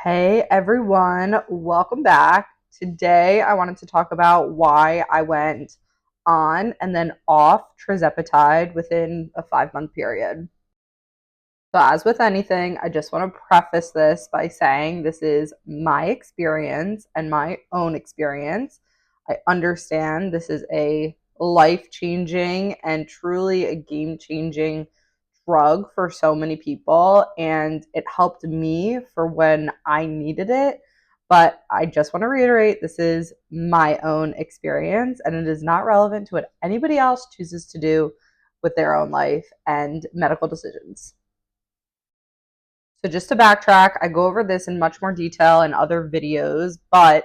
Hey everyone, welcome back. Today I wanted to talk about why I went on and then off Tirzepatide within a 5 month period. So, as with anything, I just want to preface this by saying this is my experience and my own experience. I understand this is a life changing and truly a game changing drug for so many people, and it helped me for when I needed it. But I just want to reiterate this is my own experience and it is not relevant to what anybody else chooses to do with their own life and medical decisions. So, just to backtrack, I go over this in much more detail in other videos, but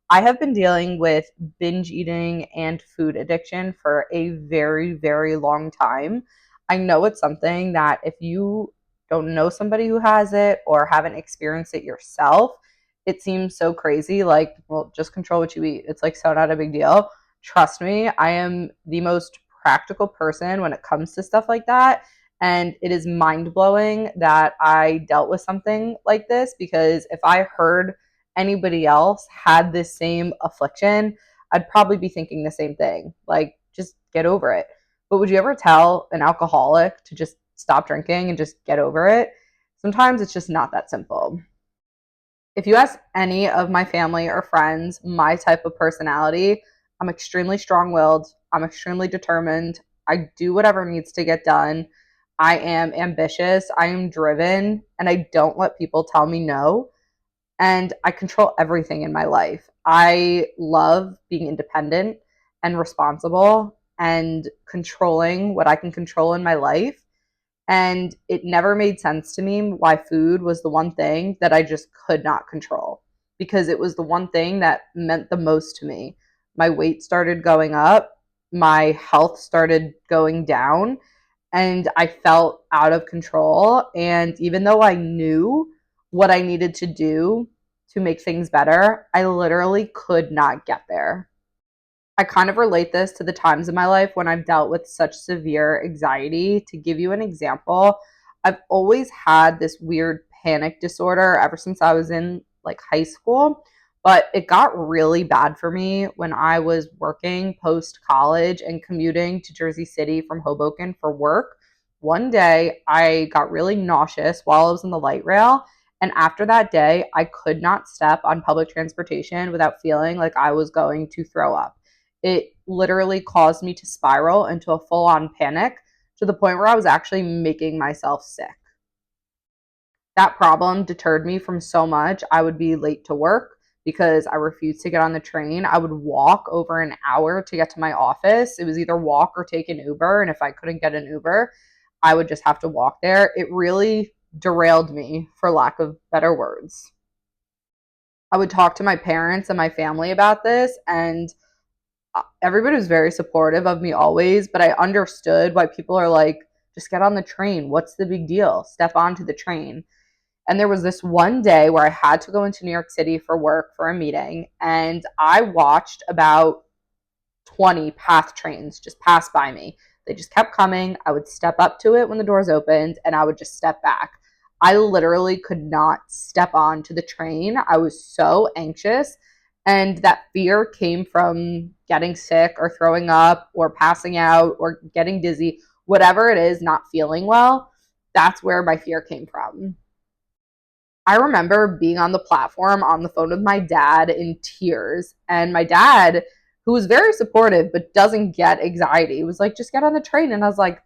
I have been dealing with binge eating and food addiction for a very, very long time. I know it's something that if you don't know somebody who has it or haven't experienced it yourself, it seems so crazy. Like, well, just control what you eat. It's like so not a big deal. Trust me, I am the most practical person when it comes to stuff like that. And it is mind blowing that I dealt with something like this because if I heard anybody else had this same affliction, I'd probably be thinking the same thing. Like, just get over it. But would you ever tell an alcoholic to just stop drinking and just get over it? Sometimes it's just not that simple. If you ask any of my family or friends my type of personality, I'm extremely strong willed. I'm extremely determined. I do whatever needs to get done. I am ambitious. I am driven. And I don't let people tell me no. And I control everything in my life. I love being independent and responsible and controlling what I can control in my life. And it never made sense to me why food was the one thing that I just could not control because it was the one thing that meant the most to me. My weight started going up, my health started going down, and I felt out of control. And even though I knew what I needed to do to make things better, I literally could not get there. I kind of relate this to the times in my life when I've dealt with such severe anxiety. To give you an example, I've always had this weird panic disorder ever since I was in like high school, but it got really bad for me when I was working post college and commuting to Jersey City from Hoboken for work. One day, I got really nauseous while I was in the light rail. And after that day, I could not step on public transportation without feeling like I was going to throw up. It literally caused me to spiral into a full on panic to the point where I was actually making myself sick. That problem deterred me from so much. I would be late to work because I refused to get on the train. I would walk over an hour to get to my office. It was either walk or take an Uber. And if I couldn't get an Uber, I would just have to walk there. It really derailed me, for lack of better words. I would talk to my parents and my family about this, and everybody was very supportive of me always, but I understood why people are like, just get on the train. What's the big deal? Step onto the train. And there was this one day where I had to go into New York City for work for a meeting, and I watched about 20 path trains just pass by me. They just kept coming. I would step up to it when the doors opened, and I would just step back. I literally could not step onto the train. I was so anxious. And that fear came from getting sick or throwing up or passing out or getting dizzy, whatever it is, not feeling well. That's where my fear came from. I remember being on the platform on the phone with my dad in tears. And my dad, who was very supportive but doesn't get anxiety, was like, just get on the train. And I was like,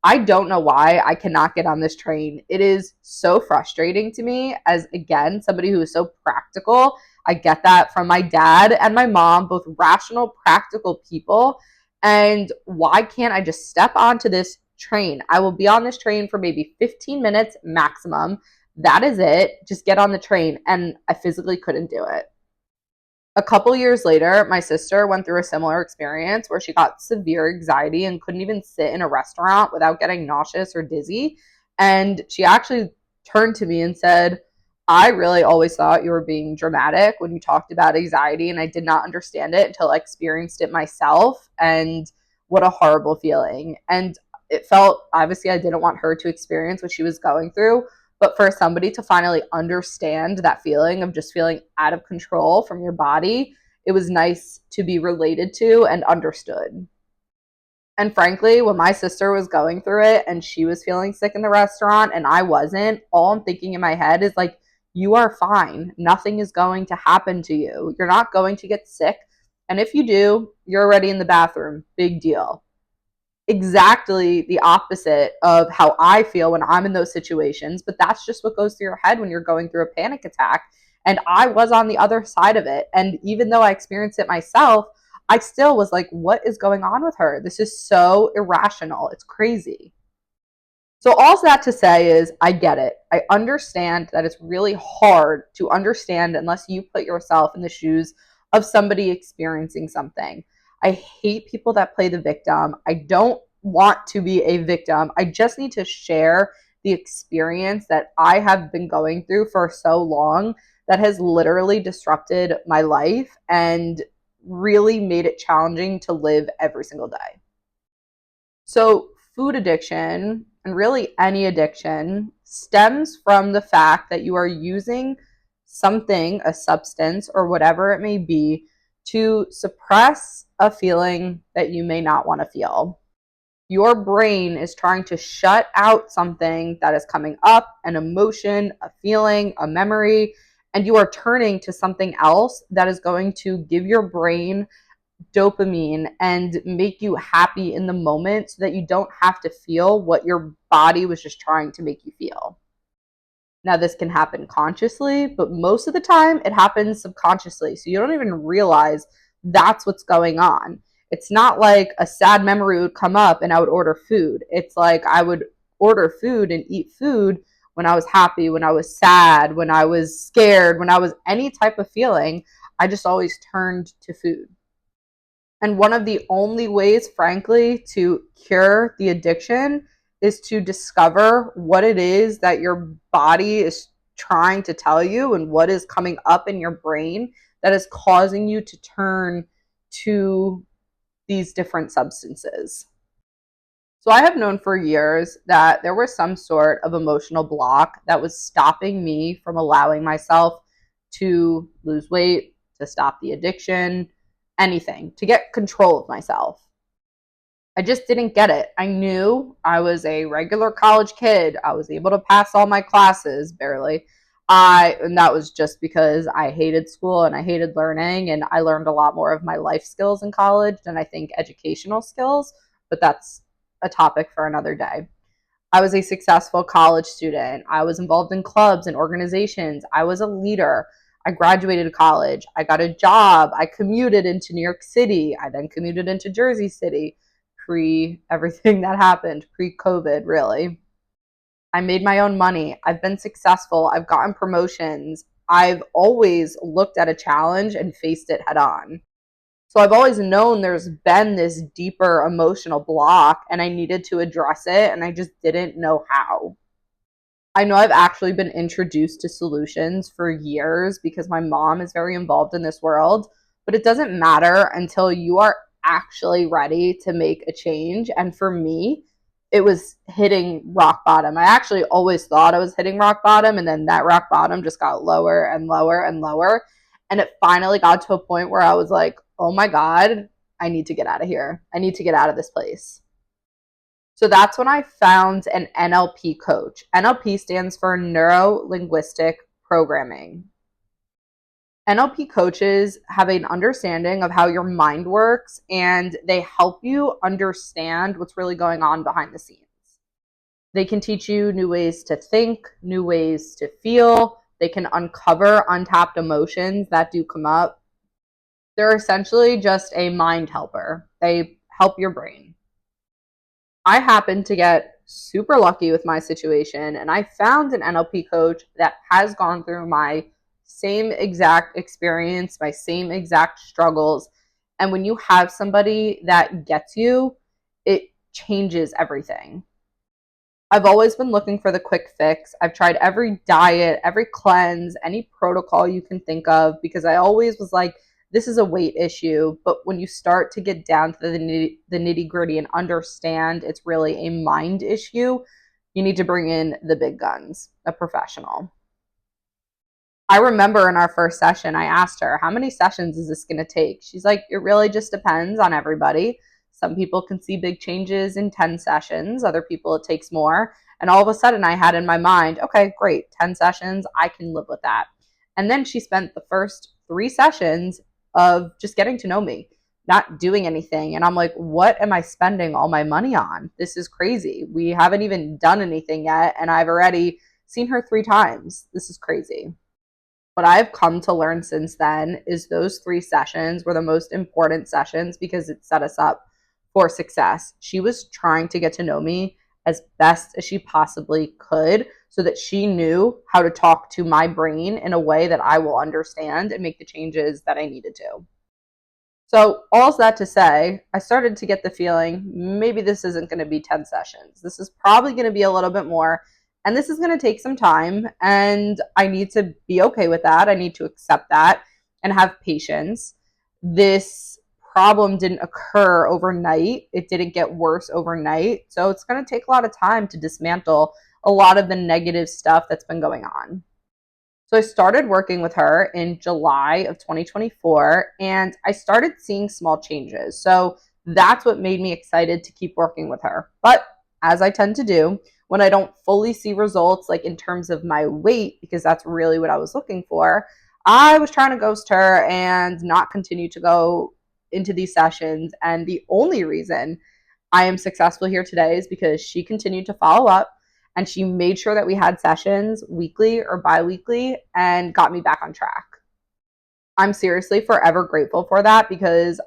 I don't know why I cannot get on this train. It is so frustrating to me as, again, somebody who is so practical. I get that from my dad and my mom, both rational, practical people. And why can't I just step onto this train? I will be on this train for maybe 15 minutes maximum. That is it. Just get on the train. And I physically couldn't do it. A couple years later, my sister went through a similar experience where she got severe anxiety and couldn't even sit in a restaurant without getting nauseous or dizzy. And she actually turned to me and said, I really always thought you were being dramatic when you talked about anxiety, and I did not understand it until I experienced it myself. And what a horrible feeling. And it felt, obviously, I didn't want her to experience what she was going through, But for somebody to finally understand that feeling of just feeling out of control from your body, it was nice to be related to and understood. And frankly, when my sister was going through it and she was feeling sick in the restaurant and I wasn't, all I'm thinking in my head is like, you are fine. Nothing is going to happen to you. You're not going to get sick. And if you do, you're already in the bathroom. Big deal. Exactly the opposite of how I feel when I'm in those situations. But that's just what goes through your head when you're going through a panic attack. And I was on the other side of it. And even though I experienced it myself, I still was like, what is going on with her? This is so irrational. It's crazy. So, all that to say is, I get it. I understand that it's really hard to understand unless you put yourself in the shoes of somebody experiencing something. I hate people that play the victim. I don't want to be a victim. I just need to share the experience that I have been going through for so long that has literally disrupted my life and really made it challenging to live every single day. So, food addiction, and really any addiction, stems from the fact that you are using something, a substance, or whatever it may be, to suppress a feeling that you may not want to feel. Your brain is trying to shut out something that is coming up, an emotion, a feeling, a memory, and you are turning to something else that is going to give your brain dopamine and make you happy in the moment so that you don't have to feel what your body was just trying to make you feel. Now, this can happen consciously, but most of the time it happens subconsciously. So you don't even realize that's what's going on. It's not like a sad memory would come up and I would order food. It's like I would order food and eat food when I was happy, when I was sad, when I was scared, when I was any type of feeling. I just always turned to food. And one of the only ways, frankly, to cure the addiction is to discover what it is that your body is trying to tell you and what is coming up in your brain that is causing you to turn to these different substances. So I have known for years that there was some sort of emotional block that was stopping me from allowing myself to lose weight, to stop the addiction, anything, to get control of myself. I just didn't get it. I knew I was a regular college kid. I was able to pass all my classes barely. And that was just because I hated school and I hated learning, and I learned a lot more of my life skills in college than I think educational skills, but that's a topic for another day. I was a successful college student. I was involved in clubs and organizations. I was a leader. I graduated college. I got a job. I commuted into New York City. I then commuted into Jersey City pre everything that happened, pre COVID, really. I made my own money. I've been successful. I've gotten promotions. I've always looked at a challenge and faced it head on. So I've always known there's been this deeper emotional block and I needed to address it, and I just didn't know how. I know I've actually been introduced to solutions for years because my mom is very involved in this world, but it doesn't matter until you are actually ready to make a change. And for me, it was hitting rock bottom. I actually always thought I was hitting rock bottom, and then that rock bottom just got lower and lower and lower. And it finally got to a point where I was like, oh my God, I need to get out of here. I need to get out of this place. So that's when I found an NLP coach. NLP stands for Neuro Linguistic Programming. NLP coaches have an understanding of how your mind works, and they help you understand what's really going on behind the scenes. They can teach you new ways to think, new ways to feel. They can uncover untapped emotions that do come up. They're essentially just a mind helper. They help your brain. I happened to get super lucky with my situation, and I found an NLP coach that has gone through my same exact experience, my same exact struggles. And when you have somebody that gets you, it changes everything. I've always been looking for the quick fix. I've tried every diet, every cleanse, any protocol you can think of, because I always was like, this is a weight issue. But when you start to get down to the nitty gritty and understand it's really a mind issue, You need to bring in the big guns, a professional. I remember in our first session, I asked her, how many sessions is this going to take? She's like, it really just depends on everybody. Some people can see big changes in 10 sessions. Other people, it takes more. And all of a sudden, I had in my mind, okay, great, 10 sessions, I can live with that. And then she spent the first 3 sessions of just getting to know me, not doing anything. And I'm like, what am I spending all my money on? This is crazy. We haven't even done anything yet. And I've already seen her 3 times. This is crazy. What I've come to learn since then is those 3 sessions were the most important sessions because it set us up for success. She was trying to get to know me as best as she possibly could so that she knew how to talk to my brain in a way that I will understand and make the changes that I needed to. So, all's that to say, I started to get the feeling maybe this isn't going to be 10 sessions. This is probably going to be a little bit more. And this is going to take some time. And I need to be okay with that. I need to accept that and have patience. This problem didn't occur overnight, it didn't get worse overnight. So, it's going to take a lot of time to dismantle a lot of the negative stuff that's been going on. So I started working with her in July of 2024, and I started seeing small changes. So that's what made me excited to keep working with her. But as I tend to do, when I don't fully see results, like in terms of my weight, because that's really what I was looking for, I was trying to ghost her and not continue to go into these sessions. And the only reason I am successful here today is because she continued to follow up and she made sure that we had sessions weekly or bi-weekly and got me back on track. I'm seriously forever grateful for that because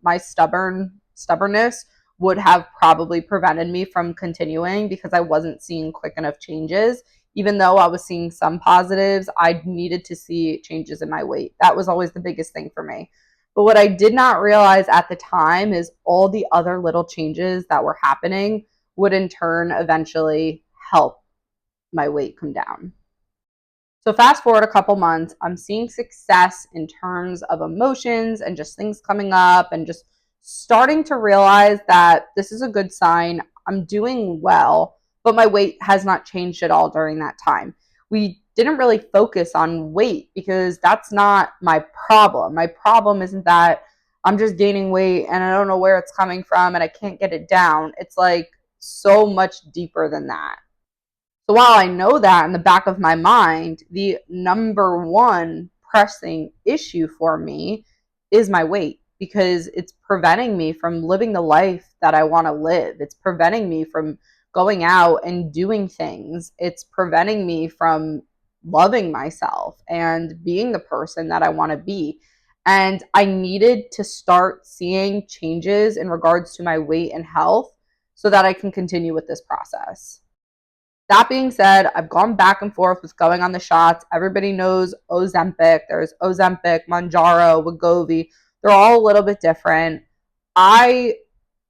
my stubbornness would have probably prevented me from continuing because I wasn't seeing quick enough changes. Even though I was seeing some positives, I needed to see changes in my weight. That was always the biggest thing for me. But what I did not realize at the time is all the other little changes that were happening would in turn eventually help my weight come down. So fast forward a couple months, I'm seeing success in terms of emotions and just things coming up and just starting to realize that this is a good sign. I'm doing well, but my weight has not changed at all during that time. We didn't really focus on weight because that's not my problem. My problem isn't that I'm just gaining weight and I don't know where it's coming from and I can't get it down. It's like so much deeper than that. So while I know that in the back of my mind, the number one pressing issue for me is my weight because it's preventing me from living the life that I want to live. It's preventing me from going out and doing things. It's preventing me from loving myself and being the person that I want to be. And I needed to start seeing changes in regards to my weight and health so that I can continue with this process. That being said, I've gone back and forth with going on the shots. Everybody knows Ozempic. There's Ozempic, Mounjaro, Wegovy. They're all a little bit different. I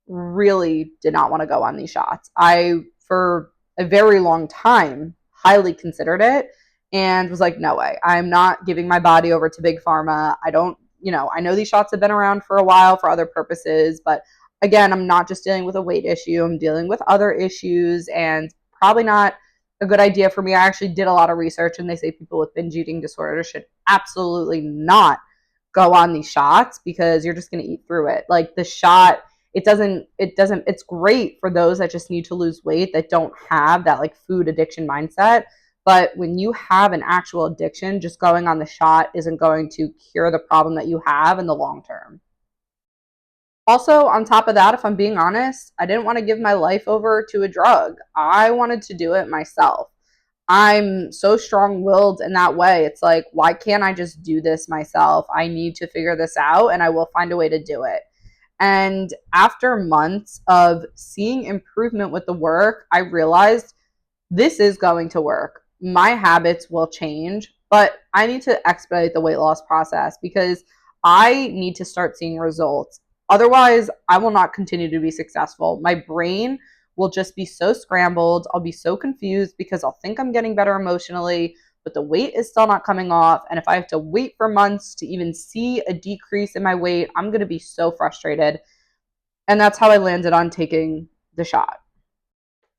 really did not want to go on these shots. I, for a very long time, highly considered it and was like, no way. I'm not giving my body over to Big Pharma. I don't, I know these shots have been around for a while for other purposes, but again, I'm not just dealing with a weight issue. I'm dealing with other issues and probably not a good idea for me. I actually did a lot of research and they say people with binge eating disorder should absolutely not go on these shots because you're just going to eat through it. Like the shot, it's great for those that just need to lose weight that don't have that like food addiction mindset. But when you have an actual addiction, just going on the shot isn't going to cure the problem that you have in the long term. Also, on top of that, if I'm being honest, I didn't want to give my life over to a drug. I wanted to do it myself. I'm so strong-willed in that way. It's like, why can't I just do this myself? I need to figure this out and I will find a way to do it. And after months of seeing improvement with the work, I realized this is going to work. My habits will change, but I need to expedite the weight loss process because I need to start seeing results. Otherwise, I will not continue to be successful. My brain will just be so scrambled. I'll be so confused because I'll think I'm getting better emotionally, but the weight is still not coming off. And if I have to wait for months to even see a decrease in my weight, I'm going to be so frustrated. And that's how I landed on taking the shot.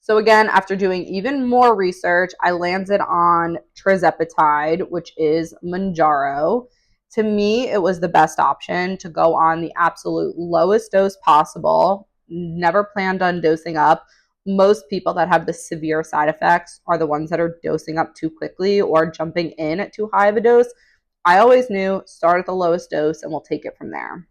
So again, after doing even more research, I landed on Tirzepatide, which is Mounjaro. To me, it was the best option to go on the absolute lowest dose possible. Never planned on dosing up. Most people that have the severe side effects are the ones that are dosing up too quickly or jumping in at too high of a dose. I always knew start at the lowest dose and we'll take it from there.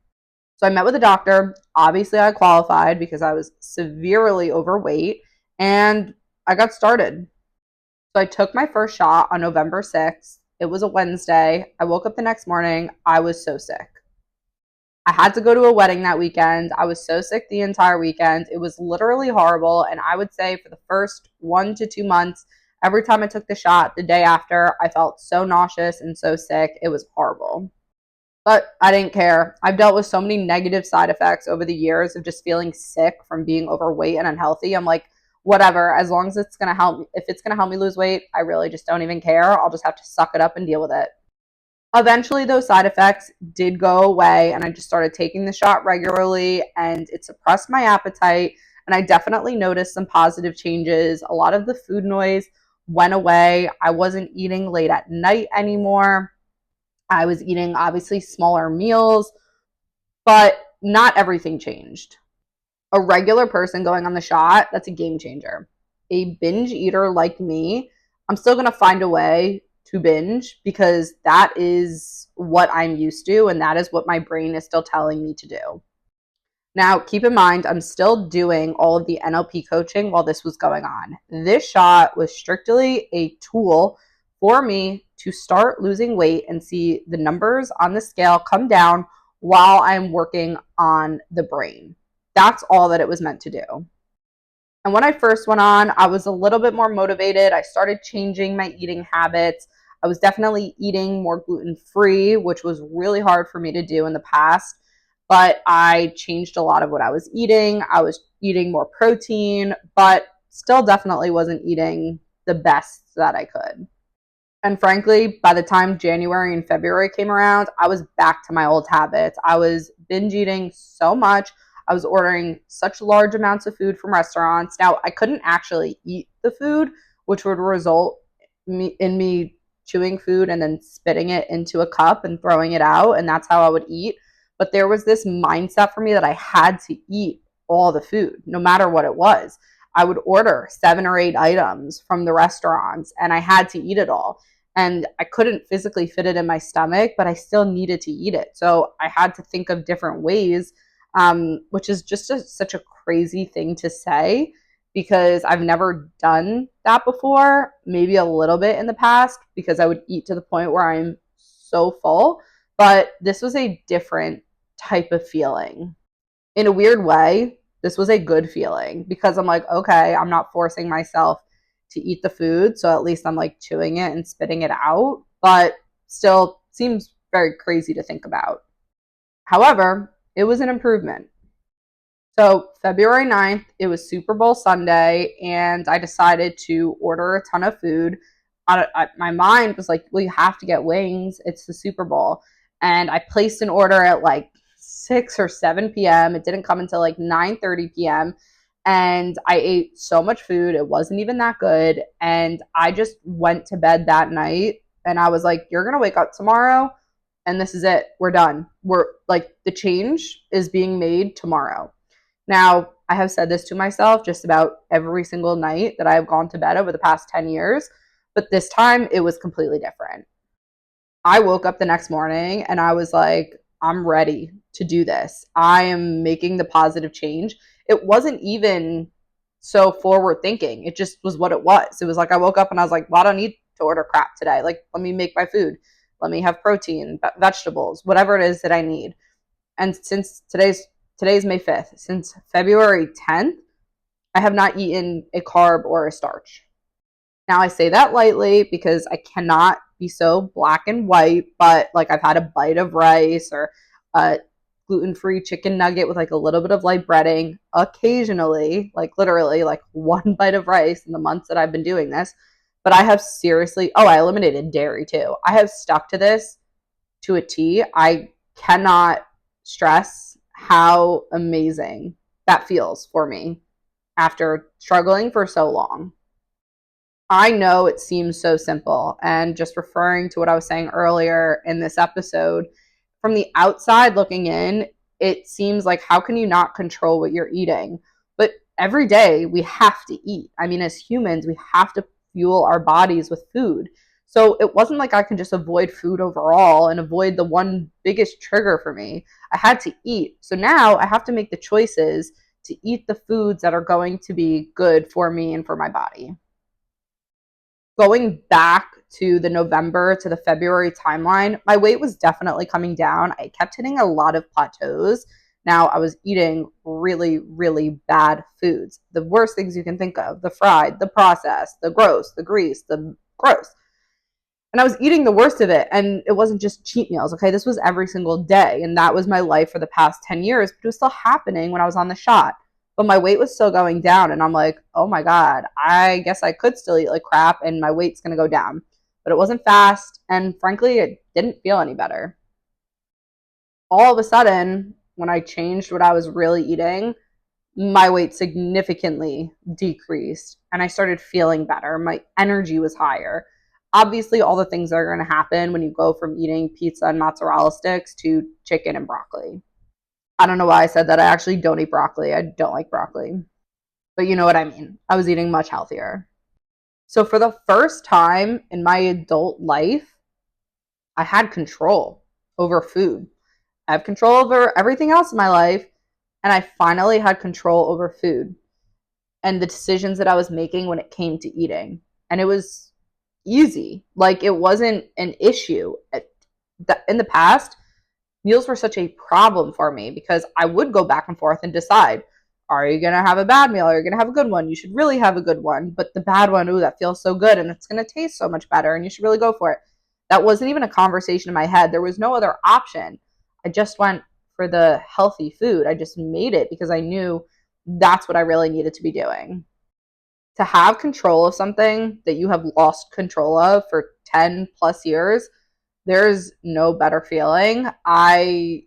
So I met with a doctor. Obviously, I qualified because I was severely overweight and I got started. So I took my first shot on November 6th. It was a Wednesday. I woke up the next morning. I was so sick. I had to go to a wedding that weekend. I was so sick the entire weekend. It was literally horrible. And I would say for the first 1 to 2 months, every time I took the shot the day after, I felt so nauseous and so sick. It was horrible. But I didn't care. I've dealt with so many negative side effects over the years of just feeling sick from being overweight and unhealthy. I'm like, whatever, as long as it's going to help me, if it's going to help me lose weight, I really just don't even care. I'll just have to suck it up and deal with it. Eventually, those side effects did go away, and I just started taking the shot regularly, and it suppressed my appetite. And I definitely noticed some positive changes. A lot of the food noise went away. I wasn't eating late at night anymore. I was eating obviously smaller meals, but not everything changed. A regular person going on the shot, that's a game changer. A binge eater like me, I'm still going to find a way to binge because that is what I'm used to and that is what my brain is still telling me to do. Now, keep in mind, I'm still doing all of the NLP coaching while this was going on. This shot was strictly a tool for me to start losing weight and see the numbers on the scale come down while I'm working on the brain. That's all that it was meant to do. And when I first went on, I was a little bit more motivated. I started changing my eating habits. I was definitely eating more gluten-free, which was really hard for me to do in the past. But I changed a lot of what I was eating. I was eating more protein, but still definitely wasn't eating the best that I could. And frankly, by the time January and February came around, I was back to my old habits. I was binge eating so much. I was ordering such large amounts of food from restaurants. Now, I couldn't actually eat the food, which would result in me chewing food and then spitting it into a cup and throwing it out. And that's how I would eat. But there was this mindset for me that I had to eat all the food, no matter what it was. I would order 7 or 8 items from the restaurants and I had to eat it all. And I couldn't physically fit it in my stomach, but I still needed to eat it. So I had to think of different ways, which is just such a crazy thing to say because I've never done that before, maybe a little bit in the past because I would eat to the point where I'm so full. But this was a different type of feeling. In a weird way, this was a good feeling because I'm like, okay, I'm not forcing myself to eat the food. So at least I'm like chewing it and spitting it out, but still seems very crazy to think about. However, it was an improvement. So February 9th, it was Super Bowl Sunday, and I decided to order a ton of food. My mind was like, well, you have to get wings. It's the Super Bowl. And I placed an order at like 6 or 7 p.m. It didn't come until like 9:30 p.m. And I ate so much food. It wasn't even that good. And I just went to bed that night and I was like, you're going to wake up tomorrow and this is it. We're done. We're like, the change is being made tomorrow. Now, I have said this to myself just about every single night that I have gone to bed over the past 10 years, but this time it was completely different. I woke up the next morning and I was like, I'm ready to do this. I am making the positive change. It wasn't even so forward thinking. It just was what it was. It was like I woke up and I was like, well, I don't need to order crap today. Like, let me make my food. Let me have protein, vegetables, whatever it is that I need. And since today's May 5th, since February 10th, I have not eaten a carb or a starch. Now, I say that lightly because I cannot be so black and white, but like I've had a bite of rice or a gluten-free chicken nugget with like a little bit of light breading occasionally, like literally like one bite of rice in the months that I've been doing this. But I have seriously, oh, I eliminated dairy too. I have stuck to this to a T. I cannot stress how amazing that feels for me. after struggling for so long. I know it seems so simple, and just referring to what I was saying earlier in this episode, from the outside looking in, it seems like how can you not control what you're eating? But every day we have to eat. I mean, as humans, we have to fuel our bodies with food. So it wasn't like I can just avoid food overall and avoid the one biggest trigger for me. I had to eat. So now I have to make the choices to eat the foods that are going to be good for me and for my body. Going back to the November to the February timeline, my weight was definitely coming down. I kept hitting a lot of plateaus. Now I was eating really, really bad foods. The worst things you can think of: the fried, the processed, the gross, the grease, the gross. And I was eating the worst of it. And it wasn't just cheat meals. Okay. This was every single day. And that was my life for the past 10 years, but it was still happening when I was on the shot. But my weight was still going down. And I'm like, oh my God, I guess I could still eat like crap and my weight's going to go down. But it wasn't fast. And frankly, it didn't feel any better. All of a sudden, when I changed what I was really eating, my weight significantly decreased and I started feeling better. My energy was higher. Obviously, all the things that are going to happen when you go from eating pizza and mozzarella sticks to chicken and broccoli. I don't know why I said that. I actually don't eat broccoli. I don't like broccoli. But you know what I mean. I was eating much healthier. So for the first time in my adult life, I had control over food. I have control over everything else in my life. And I finally had control over food and the decisions that I was making when it came to eating. And it was easy. Like, it wasn't an issue. In the past, meals were such a problem for me because I would go back and forth and decide, are you going to have a bad meal? Or are you going to have a good one? You should really have a good one. But the bad one, ooh, that feels so good and it's going to taste so much better and you should really go for it. That wasn't even a conversation in my head. There was no other option. I just went for the healthy food. I just made it because I knew that's what I really needed to be doing. To have control of something that you have lost control of for 10 plus years, there's no better feeling. I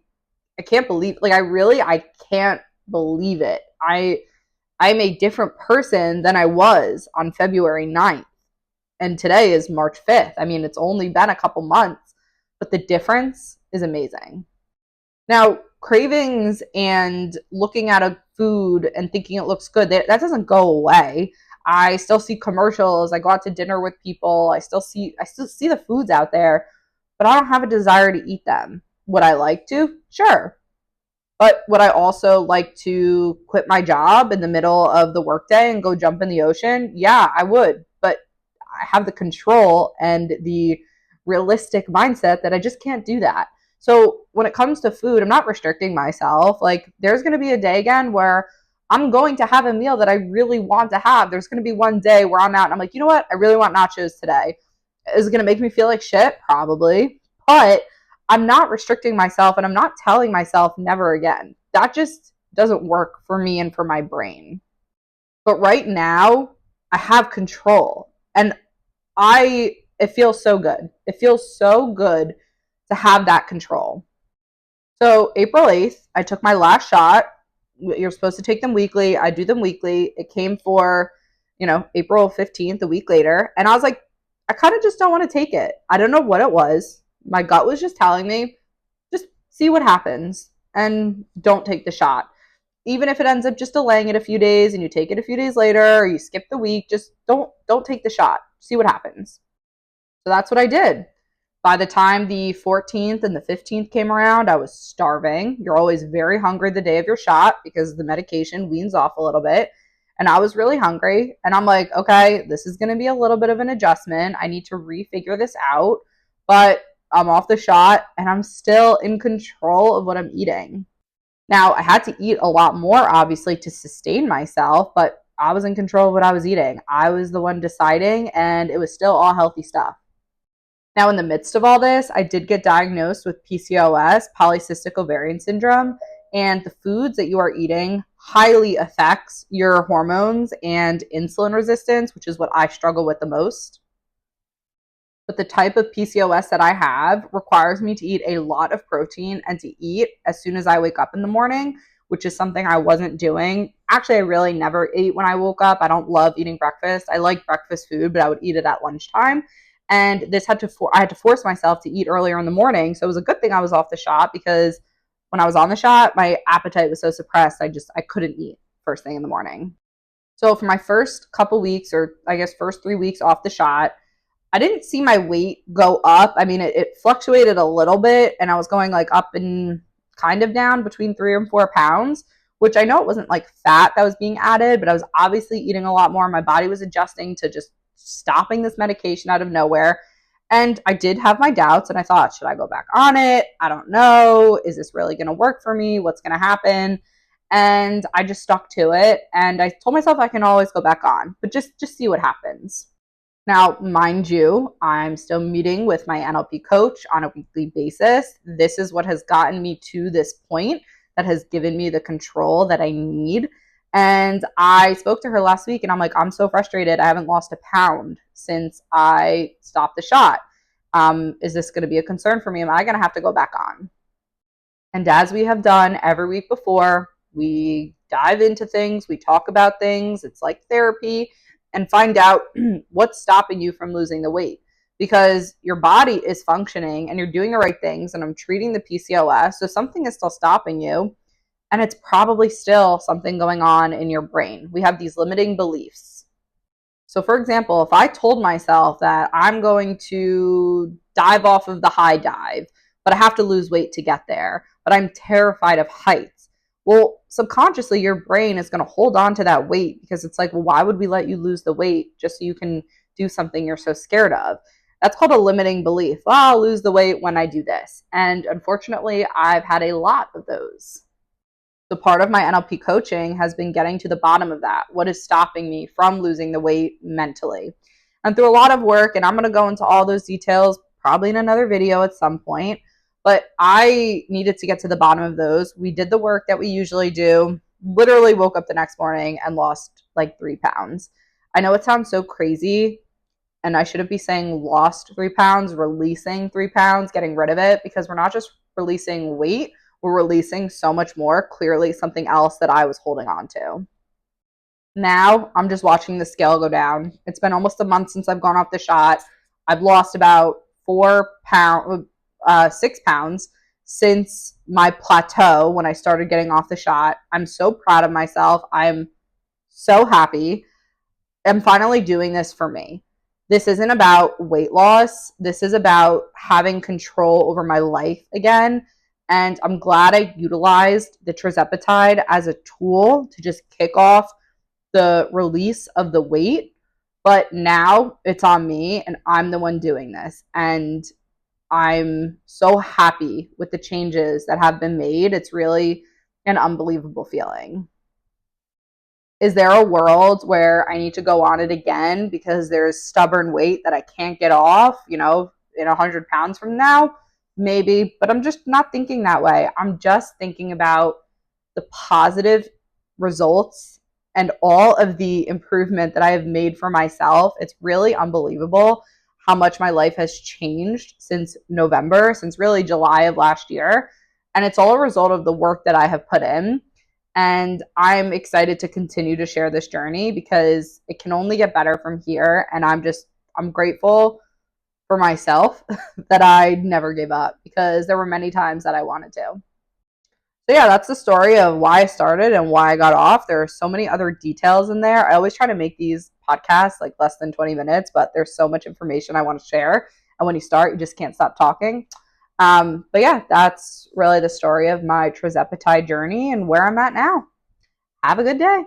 can't believe, like, I can't believe it. I'm a different person than I was on February 9th. And today is March 5th. I mean, it's only been a couple months, but the difference is amazing. Now, cravings and looking at a food and thinking it looks good, that doesn't go away. I still see commercials. I go out to dinner with people. I still see the foods out there, but I don't have a desire to eat them. Would I like to? Sure. But would I also like to quit my job in the middle of the workday and go jump in the ocean? Yeah, I would. But I have the control and the realistic mindset that I just can't do that. So when it comes to food, I'm not restricting myself. Like, there's going to be a day again where I'm going to have a meal that I really want to have. There's going to be one day where I'm out and I'm like, you know what? I really want nachos today. Is it going to make me feel like shit? Probably. But I'm not restricting myself and I'm not telling myself never again. That just doesn't work for me and for my brain. But right now, I have control and it feels so good. It feels so good to have that control. So April 8th, I took my last shot. You're supposed to take them weekly. I do them weekly. It came for, April 15th, a week later. And I was like, I kind of just don't want to take it. I don't know what it was. My gut was just telling me, just see what happens and don't take the shot. Even if it ends up just delaying it a few days and you take it a few days later or you skip the week, just don't take the shot. See what happens. So that's what I did. By the time the 14th and the 15th came around, I was starving. You're always very hungry the day of your shot because the medication weans off a little bit. And I was really hungry. And I'm like, okay, this is going to be a little bit of an adjustment. I need to refigure this out. But I'm off the shot and I'm still in control of what I'm eating. Now, I had to eat a lot more, obviously, to sustain myself, but I was in control of what I was eating. I was the one deciding, and it was still all healthy stuff. Now, in the midst of all this, I did get diagnosed with PCOS, polycystic ovarian syndrome, and the foods that you are eating highly affects your hormones and insulin resistance, which is what I struggle with the most. But the type of PCOS that I have requires me to eat a lot of protein and to eat as soon as I wake up in the morning, which is something I wasn't doing. Actually, I really never ate when I woke up. I don't love eating breakfast. I like breakfast food, but I would eat it at lunchtime. And I had to force myself to eat earlier in the morning. So it was a good thing I was off the shot, because when I was on the shot, my appetite was so suppressed, I couldn't eat first thing in the morning. So for my first couple weeks, or I guess first 3 weeks off the shot, I didn't see my weight go up. I mean, it fluctuated a little bit, and I was going like up and kind of down between 3 and 4 pounds, which I know it wasn't like fat that was being added, but I was obviously eating a lot more. My body was adjusting to just stopping this medication out of nowhere. And I did have my doubts, and I thought, should I go back on it? I don't know. Is this really going to work for me? What's going to happen? And I just stuck to it. And I told myself I can always go back on, but just see what happens. Now, mind you, I'm still meeting with my NLP coach on a weekly basis. This is what has gotten me to this point, that has given me the control that I need. And I spoke to her last week, and I'm like, I'm so frustrated. I haven't lost a pound since I stopped the shot. Is this going to be a concern for me? Am I going to have to go back on? And as we have done every week before, we dive into things, we talk about things. It's like therapy, and find out what's stopping you from losing the weight, because your body is functioning and you're doing the right things. And I'm treating the PCOS. So something is still stopping you. And it's probably still something going on in your brain. We have these limiting beliefs. So, for example, if I told myself that I'm going to dive off of the high dive, but I have to lose weight to get there, but I'm terrified of heights, well, subconsciously, your brain is going to hold on to that weight, because it's like, well, why would we let you lose the weight just so you can do something you're so scared of? That's called a limiting belief. Well, I'll lose the weight when I do this. And unfortunately, I've had a lot of those. So part of my NLP coaching has been getting to the bottom of that. What is stopping me from losing the weight mentally? And through a lot of work, and I'm going to go into all those details probably in another video at some point, but I needed to get to the bottom of those. We did the work that we usually do, literally woke up the next morning and lost like 3 pounds. I know it sounds so crazy, and I shouldn't be saying lost 3 pounds, releasing 3 pounds, getting rid of it, because we're not just releasing weight, we're releasing so much more, clearly something else that I was holding on to. Now I'm just watching the scale go down. It's been almost a month since I've gone off the shot. I've lost about 6 pounds since my plateau when I started getting off the shot. I'm so proud of myself. I'm so happy. I'm finally doing this for me. This isn't about weight loss. This is about having control over my life again. And I'm glad I utilized the tirzepatide as a tool to just kick off the release of the weight. But now it's on me, and I'm the one doing this. And I'm so happy with the changes that have been made. It's really an unbelievable feeling. Is there a world where I need to go on it again because there's stubborn weight that I can't get off, in 100 pounds from now? Maybe, but I'm just not thinking that way. I'm just thinking about the positive results and all of the improvement that I have made for myself. It's really unbelievable how much my life has changed since November, since really July of last year. And it's all a result of the work that I have put in. And I'm excited to continue to share this journey, because it can only get better from here. And I'm grateful for myself that I never gave up, because there were many times that I wanted to. So yeah, that's the story of why I started and why I got off. There are so many other details in there. I always try to make these podcasts like less than 20 minutes, but there's so much information I want to share. And when you start, you just can't stop talking. But yeah, that's really the story of my tirzepatide journey and where I'm at now. Have a good day.